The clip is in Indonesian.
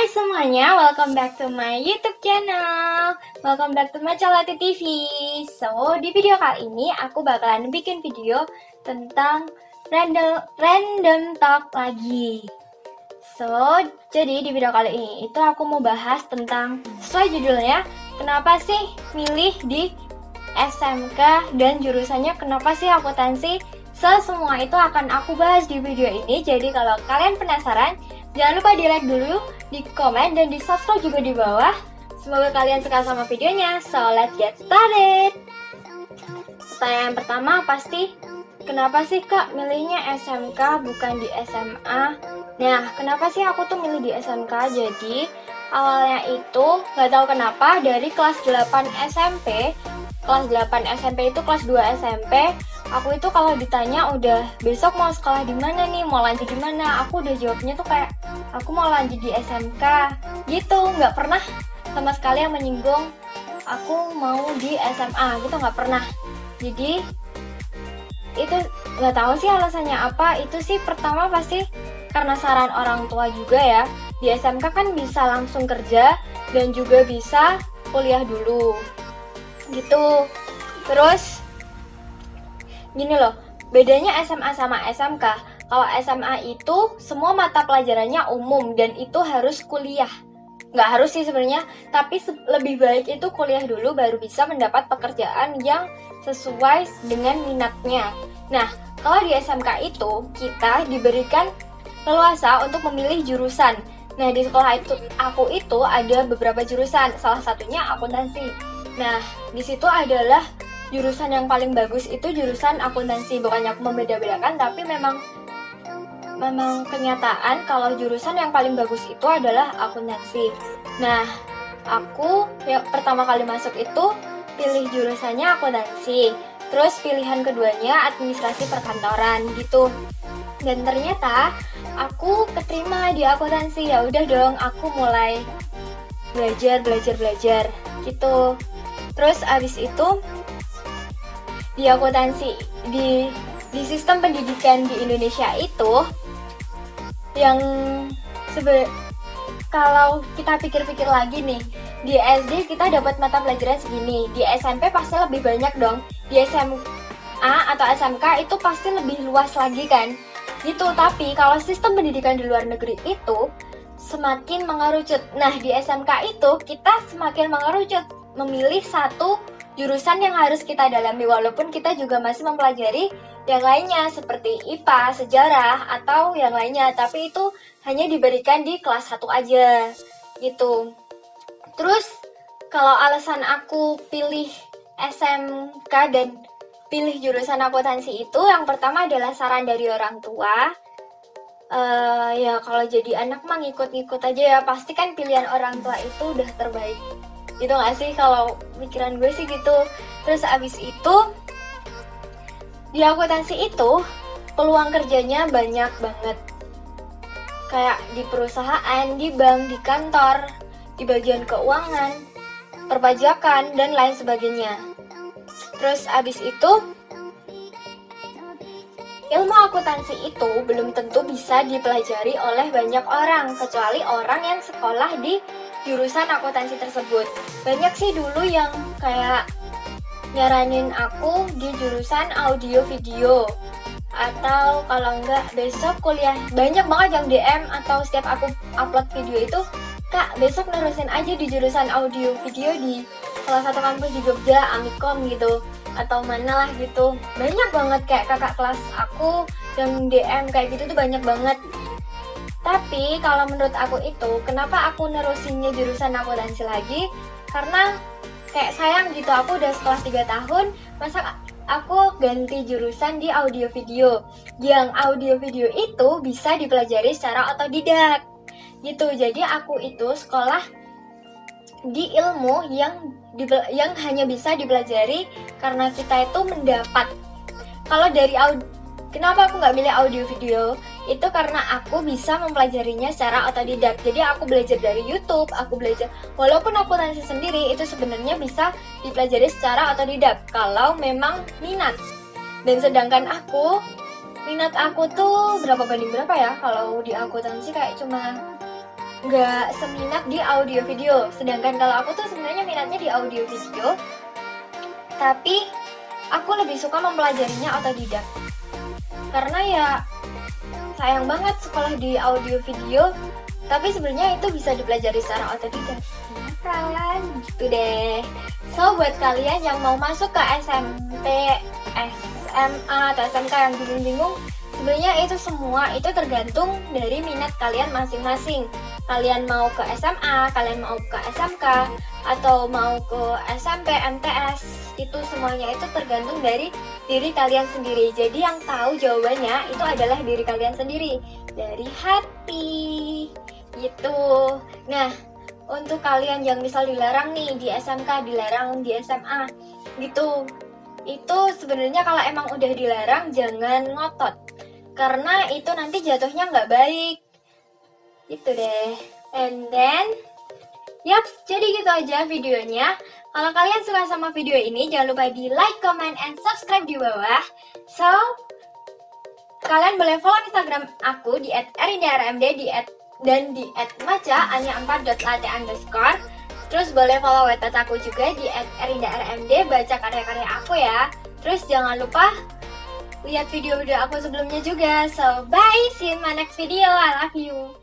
Hai semuanya, welcome back to my YouTube channel. Welcome back to my Calati TV. So, di video kali ini aku bakalan bikin video tentang random talk lagi. So, jadi di video kali ini itu aku mau bahas tentang, sesuai judulnya, kenapa sih milih di SMK dan jurusannya kenapa sih akuntansi. Semua itu akan aku bahas di video ini. Jadi kalau kalian penasaran, jangan lupa di like dulu, di komen, dan di subscribe juga di bawah. Semoga kalian suka sama videonya. So let's get started. Pertanyaan pertama pasti, kenapa sih kak milihnya SMK bukan di SMA? Nah, kenapa sih aku tuh milih di SMK? Jadi awalnya itu gak tahu kenapa dari kelas 8 SMP. Kelas 8 SMP itu kelas 2 SMP. Aku itu kalau ditanya udah besok mau sekolah di mana nih, mau lanjut di mana, aku udah jawabnya tuh kayak aku mau lanjut di SMK gitu, nggak pernah sama sekali yang menyinggung aku mau di SMA gitu, nggak pernah. Jadi itu nggak tahu sih alasannya apa. Itu sih pertama pasti karena saran orang tua juga ya. Di SMK kan bisa langsung kerja dan juga bisa kuliah dulu gitu. Terus gini loh, bedanya SMA sama SMK. Kalau SMA itu semua mata pelajarannya umum dan itu harus kuliah. Nggak harus sih sebenarnya, tapi lebih baik itu kuliah dulu baru bisa mendapat pekerjaan yang sesuai dengan minatnya. Nah, kalau di SMK itu kita diberikan leluasa untuk memilih jurusan. Nah, di sekolah itu aku itu ada beberapa jurusan, salah satunya akuntansi. Nah, di situ adalah jurusan yang paling bagus itu jurusan akuntansi. Bukannya aku membeda-bedakan, tapi memang kenyataan kalau jurusan yang paling bagus itu adalah akuntansi. Nah, aku yang pertama kali masuk itu pilih jurusannya akuntansi. Terus pilihan keduanya administrasi perkantoran gitu. Dan ternyata aku keterima di akuntansi. Ya udah dong, aku mulai belajar gitu. Terus abis itu di akuntansi, di sistem pendidikan di Indonesia itu yang kalau kita pikir-pikir lagi nih, di SD kita dapat mata pelajaran segini, di SMP pasti lebih banyak dong, di SMA atau SMK itu pasti lebih luas lagi kan gitu. Tapi kalau sistem pendidikan di luar negeri itu semakin mengerucut. Nah, di SMK itu kita semakin mengerucut, memilih satu jurusan yang harus kita dalami, walaupun kita juga masih mempelajari yang lainnya seperti IPA, sejarah, atau yang lainnya, tapi itu hanya diberikan di kelas 1 aja gitu. Terus kalau alasan aku pilih SMK dan pilih jurusan akuntansi itu, yang pertama adalah saran dari orang tua. Ya kalau jadi anak mah ngikut-ngikut aja ya, pasti kan pilihan orang tua itu udah terbaik gitu gak sih, kalau pikiran gue sih gitu. Terus abis itu di akuntansi itu peluang kerjanya banyak banget, kayak di perusahaan, di bank, di kantor, di bagian keuangan, perpajakan, dan lain sebagainya. Terus abis itu ilmu akuntansi itu belum tentu bisa dipelajari oleh banyak orang, kecuali orang yang sekolah di jurusan akuntansi tersebut. Banyak sih dulu yang kayak nyaranin aku di jurusan audio video, atau kalau enggak besok kuliah. Banyak banget yang DM atau setiap aku upload video itu, kak besok nerusin aja di jurusan audio video di salah satu kampus di Jogja, Amikom gitu, atau mana lah gitu. Banyak banget kayak kakak kelas aku yang DM kayak gitu tuh, banyak banget. Tapi kalau menurut aku itu, kenapa aku nerusinnya jurusan akuntansi lagi? Karena kayak sayang gitu, aku udah sekolah 3 tahun, masa aku ganti jurusan di audio video. Yang audio video itu bisa dipelajari secara otodidak gitu. Jadi aku itu sekolah di ilmu yang hanya bisa dipelajari karena kita itu mendapat. Kalau dari kenapa aku nggak milih audio video? Itu karena aku bisa mempelajarinya secara otodidak. Jadi aku belajar dari YouTube, aku belajar. Walaupun akuntansi sendiri itu sebenarnya bisa dipelajari secara otodidak kalau memang minat. Dan sedangkan minat aku tuh berapa banding berapa ya? Kalau di akuntansi kayak cuma nggak seminat di audio video. Sedangkan kalau aku tuh sebenarnya minatnya di audio video, tapi aku lebih suka mempelajarinya otodidak. Karena ya sayang banget sekolah di audio video, tapi sebenarnya itu bisa dipelajari secara otodidak. Iya kan? Gitu deh. So buat kalian yang mau masuk ke SMP, SMA atau SMK yang bingung-bingung, sebenarnya itu semua itu tergantung dari minat kalian masing-masing. Kalian mau ke SMA, kalian mau ke SMK, atau mau ke SMP, MTS, itu semuanya itu tergantung dari diri kalian sendiri. Jadi yang tahu jawabannya itu adalah diri kalian sendiri, dari hati gitu. Nah, untuk kalian yang misal dilarang nih di SMK, dilarang di SMA gitu, itu sebenarnya kalau emang udah dilarang jangan ngotot, karena itu nanti jatuhnya nggak baik gitu deh. And then yaps, jadi gitu aja videonya. Kalau kalian suka sama video ini, jangan lupa di like, comment, and subscribe di bawah. So kalian boleh follow Instagram aku di @erindarmd dan di @maca_4.latte_. Terus boleh follow Wattpad aku juga di @erindarmd, baca karya-karya aku ya. Terus jangan lupa lihat video-video aku sebelumnya juga. So bye, see you in my next video. I love you.